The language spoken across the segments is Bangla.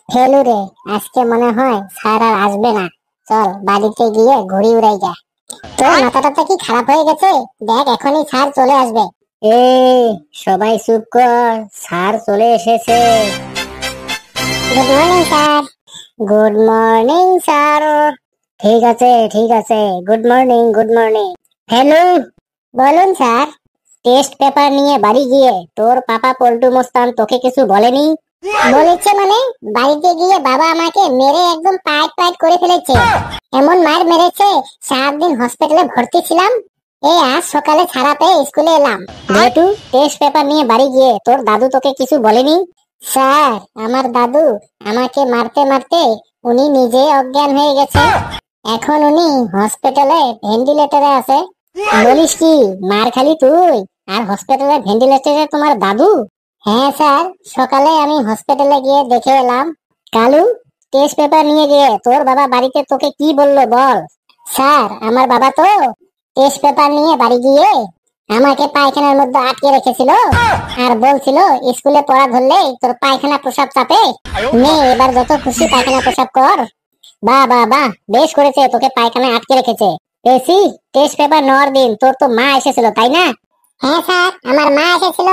ফেলুরে, আজকে মনে হয় স্যার আর আসবে না। চল বাড়িতে গিয়ে ঘুড়ি উড়াই যা। তোর মাথাটা কি খারাপ হয়ে গেছে? দেখ এখনই স্যার চলে আসবে। এই সবাই চুপ কর, স্যার চলে এসেছে। Good morning sir. Good morning sir. ঠিক আছে ঠিক আছে, good morning good morning. Hello, বলুন স্যার। টেস্ট পেপার নিয়ে বাড়ি গিয়ে তোর পাপা পল্টু মস্তান তোকে কিছু বলেনি? বলেছে মানে? বাড়িতে গিয়ে বাবা আমাকে মেরে একদম পাইট পাইট করে ফেলেছে। এমন মার মেরেছে 7 দিন হসপিটালে ভর্তি ছিলাম। এই আজ সকালে ছাড়া পেয়ে স্কুলে এলাম। যেহেতু টেস্ট পেপার নিয়ে বাড়ি গিয়ে তোর দাদু তোকে কিছু বলেনি? স্যার, আমার দাদু আমাকে মারতে মারতে উনি নিজে অজ্ঞান হয়ে গেছে। এখন উনি হসপিটালে ভেন্টিলেটরে আছে। বলিস কি, মার খালি তুই আর হসপিটালে ভেন্টিলেটরে তোমার দাদু? হ্যাঁ স্যার, সকালে আমি হসপিটালে গিয়ে দেখে এলাম। কালু, টেস্ট পেপার নিয়ে গিয়ে তোর বাবা বাড়িতে তোকে কি বললো বল। স্যার, আমার বাবা তো টেস্ট পেপার নিয়ে বাড়ি গিয়ে আমাকে পায়খানার মধ্যে আটকে রেখেছিল আর বলছিল স্কুলে পড়া ধরলেই তোর পায়খানা প্রসাব চাপে। নে এবার যত খুশি পায়খানা প্রসাব কর। বাহ বাহ বাহ, বেশ করেছে, তোকে পায়খানায় আটকে রেখেছে। এসি, টেস্ট পেপার নেওয়ার দিন তোর তো মা এসেছিল তাই না? হ্যাঁ স্যার, আমার মা এসেছিল।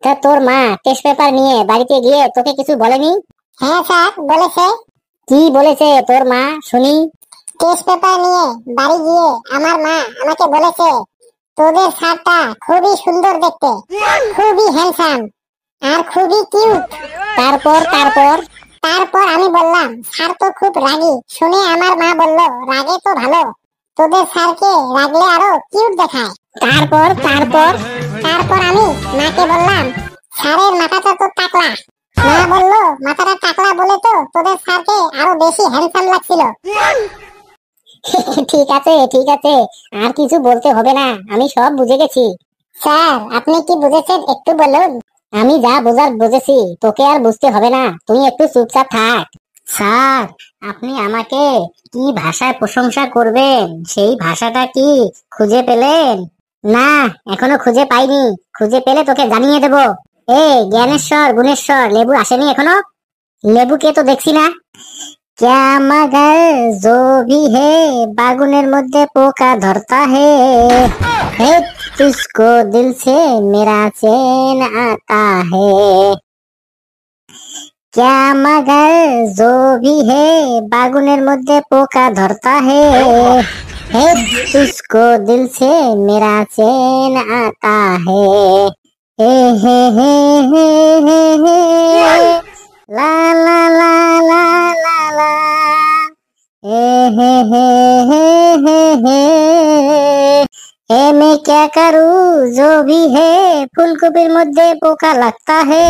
তা তোর মা টেস্ট পেপার নিয়ে বাড়িতে গিয়ে তোকে কিছু বলেনি? হ্যাঁ স্যার, বলেছে। কি বলেছে তোর মা শুনি? টেস্ট পেপার নিয়ে বাড়ি গিয়ে আমার মা আমাকে বলেছে তোদের স্যারটা খুবই সুন্দর দেখতে, খুবই হ্যান্ডসাম আর খুবই কিউট। তারপর তারপর তারপর আমি বললাম স্যার তো খুব রাগী। শুনে আমার মা বলল রাগে তো ভালো, তোদের স্যারকে রাগলে আরো কিউট দেখায়। তারপর তারপর তারপর আমি মাকে বললাম স্যারের মাথাটা তো টাকলা। মা বলল মাথাটা টাকলা বলে তো তোদের স্যারকে আরো বেশি হ্যান্ডসাম লাগছিল। ঠিক আছে ঠিক আছে, আর কিছু বলতে হবে না, আমি সব বুঝে গেছি। স্যার, আপনি কি বুঝেছেন একটু বলুন। আমি যা বোঝার বুঝেছি, তোকে আর বুঝতে হবে না, তুই একটু চুপচাপ থাক। স্যার, আপনি আমাকে কি ভাষায় প্রশংসা করবেন সেই ভাষাটা কি খুঁজে পেলেন? না, এখনো খুঁজে পাইনি, খুঁজে পেলে তোকে জানিয়ে দেব। এই জ্ঞানেশ্বর গুণেশ্বর, লেবু আসেনি এখনো? লেবুকে তো দেখছি না। क्या मगर जो भी है बागुनेर मध्य पोका धरता है तुझको दिल से मेरा चैन आता है। क्या मगर जो भी है बागुनेर मध्य पोका धरता है तुझको दिल से मेरा चैन आता है। हे हे हे हे हे हे ला ला ला ला ला ला हे हे हे हे हे हे मैं क्या करूं जो भी है फूलकोबीर मध्य पोका लगता है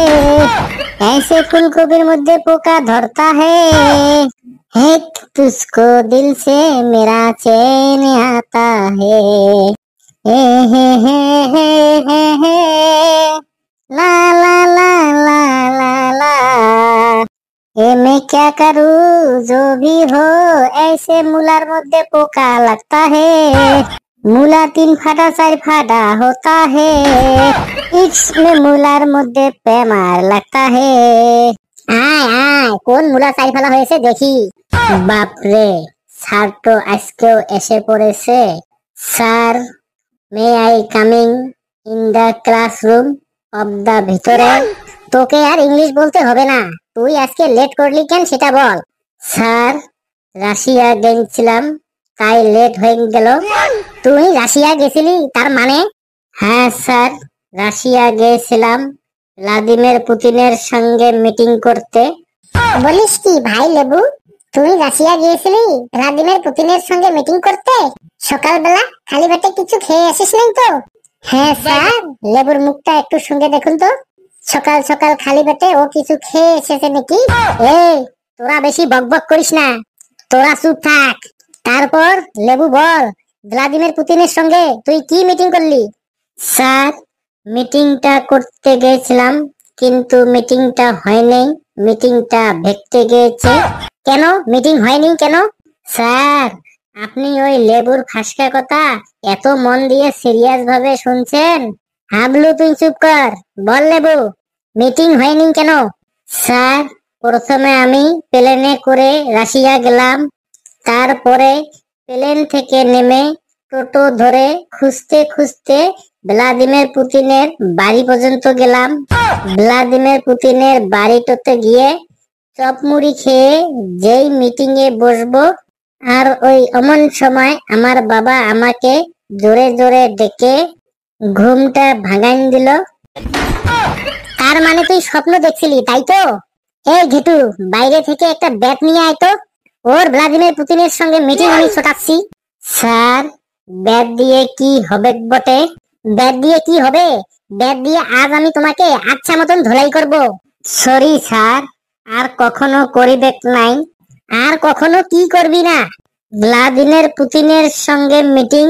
ऐसे फूलकोबीर मध्य पोका धरता है तुझको दिल से मेरा चैन आता है। हे हे हे हे हे हे ला ला ला ला ला ला ये मैं क्या करूं जो भी हो ऐसे मूलार मध्य पोका लगता है। मूला 3 फाटा 4 फाटा होता है इसमें मूलार मध्य बेमार लगता है। আয় আয়, কোন মূলা 4 ফালা হয়েছে দেখি। বাপরে, স্যার তো আজকেও এসে পড়েছে। Sir, may I coming in the classroom of the ভিতরে। তোকে আর ইংলিশ বলতে হবে না, তুই আজকে লেট করলি কেন সেটা বল। স্যার, রাশিয়া গেছিলাম তাই লেট হয়ে গেল। তুই রাশিয়া গেছিলি তার মানে? হ্যাঁ স্যার, রাশিয়া গেছিলাম ভ্লাদিমির পুতিনের সঙ্গে মিটিং করতে। বলিস কি ভাই লেবু, তুই রাশিয়া গিয়েছিলি ভ্লাদিমির পুতিনের সঙ্গে মিটিং করতে? সকালবেলা খালি পেটে কিছু খেয়ে আসিস নাই তো? হ্যাঁ স্যার, লেবুর মুখটা একটু সঙ্গে দেখুন তো, সকাল সকাল খালি পেটে ও কিছু খেয়ে এসেছে নাকি? এই, তোরা বেশি বকবক করিস না, তোরা চুপ থাক। তারপর লেবু বল, ভ্লাদিমির পুতিনের সঙ্গে তুই কি মিটিং করলি? স্যার, মিটিংটা করতে গেছিলাম কিন্তু মিটিংটা হয়নি, মিটিংটা ভেস্তে গিয়েছে। কেন মিটিং হয়নি কেন? স্যার, আপনি ওই লেবুর ফাঁসকা কথা এত মন দিয়ে সিরিয়াস ভাবে শুনছেন? হাবলু তুই চুপ কর, বল লেবু, মিটিং হয়নি কেন? স্যার, প্রথমে আমি প্লেনে করে রাশিয়া গেলাম, তারপরে প্লেন থেকে নেমে টোটো ধরে খুঁজতে খুঁজতে ভ্লাদিমির পুতিনের বাড়ি পর্যন্ত গেলাম। ভ্লাদিমির পুতিনের বাড়িটাতে গিয়ে চপ মুড়ি খেয়ে যেই মিটিং এ বসবো, আর ওই অমন সময় আমার বাবা আমাকে জোরে জোরে ডেকে ঘুমটা ভাঙাইন দিল। তার মানে তুই স্বপ্ন দেখছিলি, তাই তো? এই ঘেটু, বাইরে থেকে একটা ব্যাট নিয়ে আয় তো, ওর ভ্লাদিমির পুতিনের সঙ্গে মিটিং আমি ছোটাচ্ছি। স্যার, ব্যাট দিয়ে কি হবে বটে? ব্যাট দিয়ে কি হবে? ব্যাট দিয়ে আজ আমি তোমাকে আচ্ছা মতন ধোলাই করব। সরি স্যার, আর কখনো করিবেক নাই। আর কখনো কি করবি না? ভ্লাদিমির পুতিনের সঙ্গে মিটিং?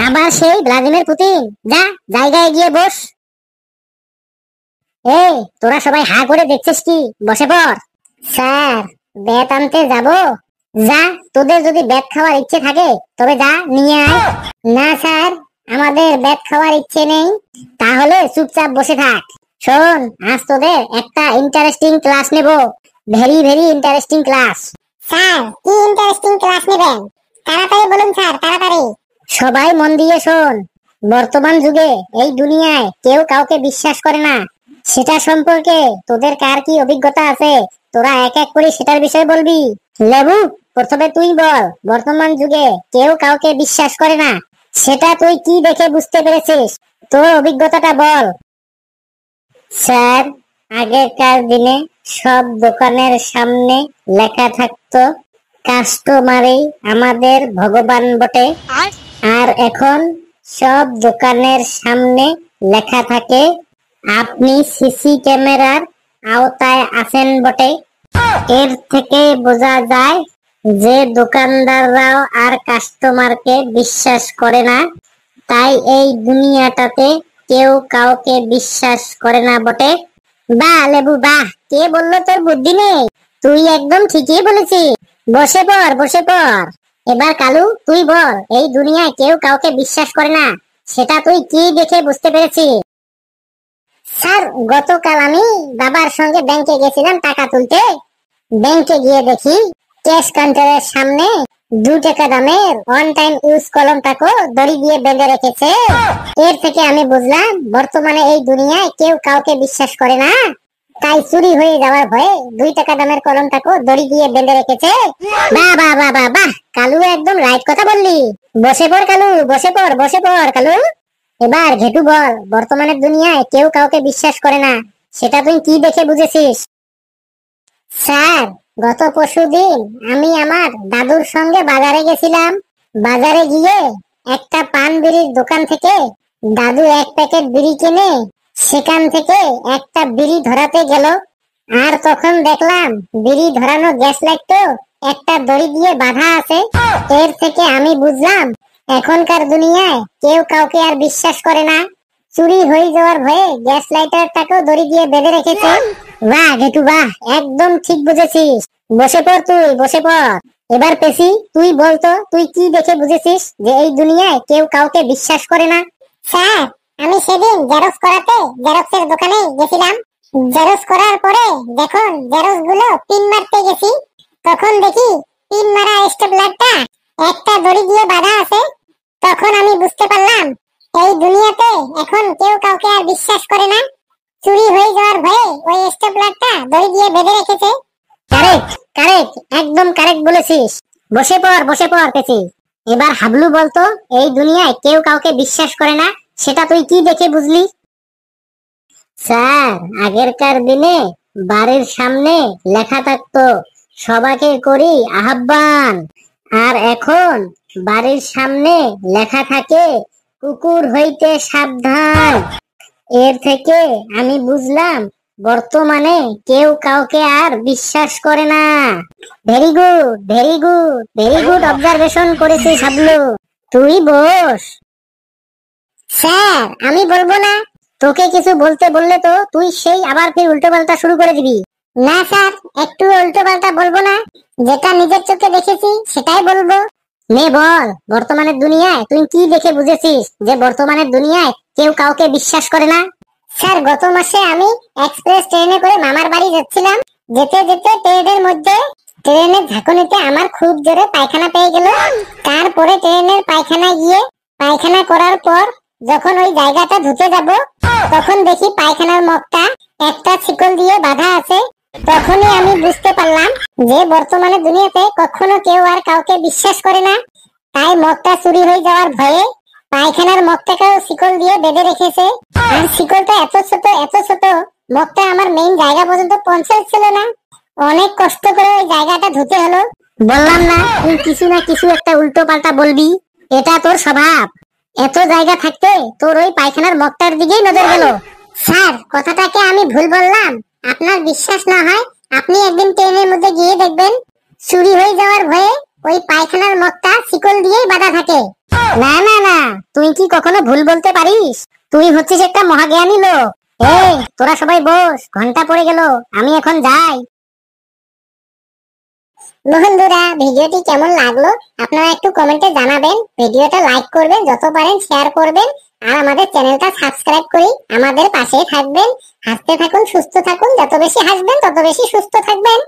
আবার সেই ভ্লাদিমির পুতিন? যা, জায়গায় গিয়ে বস। এই, তোরা সবাই হা করে দেখছিস কি? বসে পড়। স্যার, ব্যাট আনতে যাব? যা, তোদের যদি ব্যাট খাওয়ার ইচ্ছে থাকে তবে যা, নিয়ে আয়। না স্যার, আমাদের ব্যাট খাওয়ার ইচ্ছে নেই। তাহলে চুপচাপ বসে থাক। শোন, আজ তোদের একটা ইন্টারেস্টিং ক্লাস নেব। Very very interesting class. Sir, কি ইন্টারেস্টিং ক্লাস নেবেন? তাড়াতাড়ি বলুন স্যার, তাড়াতাড়ি। সবাই মন দিয়ে শোন। বর্তমান যুগে এই দুনিয়ায় কেউ কাউকে বিশ্বাস করে না। সেটা সম্পর্কে তোদের কার কি অভিজ্ঞতা আছে? তোরা এক এক করে সেটার বিষয়ে বলবি। লেবু, প্রথমে তুই বল। বর্তমান যুগে কেউ কাউকে বিশ্বাস করে না, সেটা তুই কি দেখে বুঝতে পেরেছিস? তোর অভিজ্ঞতাটা বল। স্যার, আগেকার দিনে সব দোকানের সামনে লেখা থাকতো কাস্টমারই আমাদের ভগবান বটে। আর এখন সব দোকানের সামনে লেখা থাকে আপনি সিসি ক্যামেরার আওতায় আছেন বটে। এর থেকে বোঝা যায় যে দোকানদাররাও আর কাস্টমারকে বিশ্বাস করে না। তাই এই দুনিয়াটাতে কেউ কাউকে বিশ্বাস করে না বটে। বাহ লেবু বাহ, কে বললো তোর বুদ্ধি নেই? তুই একদম ঠিকই বলেছিস। বসে পড়, বসে পড়। এবার কালু, তুই বল, এই দুনিয়ায় কেউ কাউকে বিশ্বাস করে না, সেটা তুই কি দেখে বুঝতে পেরেছিস? স্যার, গতকাল আমি বাবার সঙ্গে ব্যাংকে গেছিলাম টাকা তুলতে। ব্যাংকে গিয়ে দেখি ক্যাশ কাউন্টারের সামনে 2 টাকা দামের ওয়ান টাইম ইউজ কলমটাকে দড়ি দিয়ে বেঁধে রেখেছে। এর থেকে আমি বুঝলাম বর্তমানে এই দুনিয়ায় কেউ কাউকে বিশ্বাস করে না। তাই চুরি হয়ে যাওয়ার ভয়ে 2 টাকা দামের কলমটাকে দড়ি দিয়ে বেঁধে রেখেছে। বাহ বাহ বাহ বাহ বাহ, কালু একদম রাইট কথা বললি। বসে পড় কালু, বসে পড়, বসে পড় কালু। এবার ঘেটু বল, বর্তমানের দুনিয়ায় কেউ কাউকে বিশ্বাস করে না, সেটা তুই কি দেখে বুঝেছিস? স্যার, গত পরশুদিন আমি আমার দাদুর সঙ্গে বাজারে গেছিলাম। বাজারে গিয়ে একটা পান বিড়ির দোকান থেকে দাদু 1 প্যাকেট বিড়ি কিনে সেখান থেকে একটা বিড়ি ধরাতে গেল। আর তখন দেখলাম বিড়ি ধরানো গ্যাস লাইটটা একটা দড়ি দিয়ে বাঁধা আছে। এর থেকে আমি বুঝলাম এখনকার দুনিয়ায় কেউ কাউকে আর বিশ্বাস করে না। চুরি হয়ে যাওয়ার ভয়ে গ্যাস লাইটারটাকেও দড়ি দিয়ে বেঁধে রেখেছে। বাহ ঘেটু বাহ, একদম ঠিক বুঝেছিস। বসে পড় তুই, বসে পড়। এবার পেশি, তুই বলতো, তুই কি দেখে বুঝেছিস যে এই দুনিয়ায় কেউ কাউকে বিশ্বাস করে না? স্যার, আমি সেদিন জেরক্স করাতে জেরক্সের দোকানে গেছিলাম। জেরক্স করার পরে যখন জেরক্স গুলো পিন মারতে গেছি, তখন দেখি পিন মারা স্টেপলারটা একটা দড়ি দিয়ে বাঁধা আছে। তখন আমি বুঝতে পারলাম এই দুনিয়াতে এখন কেউ কাউকে আর বিশ্বাস করে না। চুরি হয়ে যাওয়ার ভয়ে ওই স্টেপলারটা দড়ি দিয়ে বেঁধে রেখেছে। কারেক্ট, কারেক্ট, একদম কারেক্ট বলেছিস। বসে পড়, বসে পড় পেছি। এবার হাবলু বলতো, এই দুনিয়ায় কেউ কাউকে বিশ্বাস করে না, সেটা তুই কি দেখে বুঝলি? স্যার, আগেরকার দিনে বাড়ির সামনে লেখা থাকতো সবাইকে করি আহ্বান। আর এখন বাড়ির সামনে লেখা থাকে কুকুর হইতে সাবধান। এর থেকে আমি বুঝলাম বর্তমানে কেউ কাউকে আর বিশ্বাস করে না। Very good, very good, very good observation করেছিস হাবলু। তুই বস। স্যার, আমি বলবো না। তোকে কিছু বলতে বললে তো তুই সেই আবার ফির উল্টো পাল্টা শুরু করে দিবি। না স্যার, একটু উল্টো পাল্টা বলবো না, যেটা নিজের চোখে দেখেছি সেটাই বলবো। নে বল, বর্তমানের দুনিয়ায় তুই কি দেখে বুঝেছিস যে বর্তমানের দুনিয়ায় কেউ কাউকে বিশ্বাস করে না? স্যার, গত মাসে আমি এক্সপ্রেস ট্রেনে করে মামার বাড়ি যাচ্ছিলাম। যেতে যেতে ট্রেনের ঝাঁকুনিতে আমার খুব জোরে পায়খানা পেয়ে গেল। তারপরে ট্রেনের পায়খানায় গিয়ে পায়খানা করার পর যখন ওই জায়গাটা ধুতে যাব, তখন দেখি পায়খানার মুখটা একটা শিকল দিয়ে বাঁধা আছে। তখনই আমি বুঝতে পারলাম যে বর্তমানে দুনিয়াতে কখনো কেউ আর কাউকে বিশ্বাস করে না। তাই মগটা চুরি হয়ে যাওয়ার ভয়ে পায়খানার মগটাকেও শিকল দিয়ে বেঁধে রেখেছে। আর শিকলটা এত ছোট মগটা আমার মেইন জায়গা পর্যন্ত পৌঁছাচ্ছিল না। অনেক কষ্ট করে ওই জায়গাটা ধুতে হলো। বললাম না তুই কিছু না কিছু একটা উল্টো পাল্টা বলবি, এটা তোর স্বভাব। এত জায়গা থাকতে তোর ওই পায়খানার মগটার দিকেই নজর গেল। স্যার, কথাটাকে আমি ভুল বললাম। আপনার বিশ্বাস না হয় আপনি একদিন ট্রেনের মধ্যে গিয়ে দেখবেন, চুরি হয়ে যাওয়ার ভয়ে ওই পায়খানার মগটা শিকল দিয়েই বাঁধা থাকে। না না না, তুই কি কখনো ভুল বলতে পারিস? তুই হচ্ছিস একটা মহাজ্ঞানী লোক। এই তোরা সবাই বস, ঘন্টা পড়ে গেল, আমি এখন যাই। বন্ধুরা, ভিডিওটি কেমন লাগলো আপনারা একটু কমেন্টে জানাবেন। ভিডিওটা লাইক করবেন, যত পারেন শেয়ার করবেন, আর আমাদের চ্যানেলটা সাবস্ক্রাইব করে আমাদের পাশেই থাকবেন। হাসতে থাকুন, সুস্থ থাকুন। যত বেশি হাসবেন তত বেশি সুস্থ থাকবেন।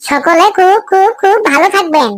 সকলে খুব খুব খুব ভালো থাকবেন।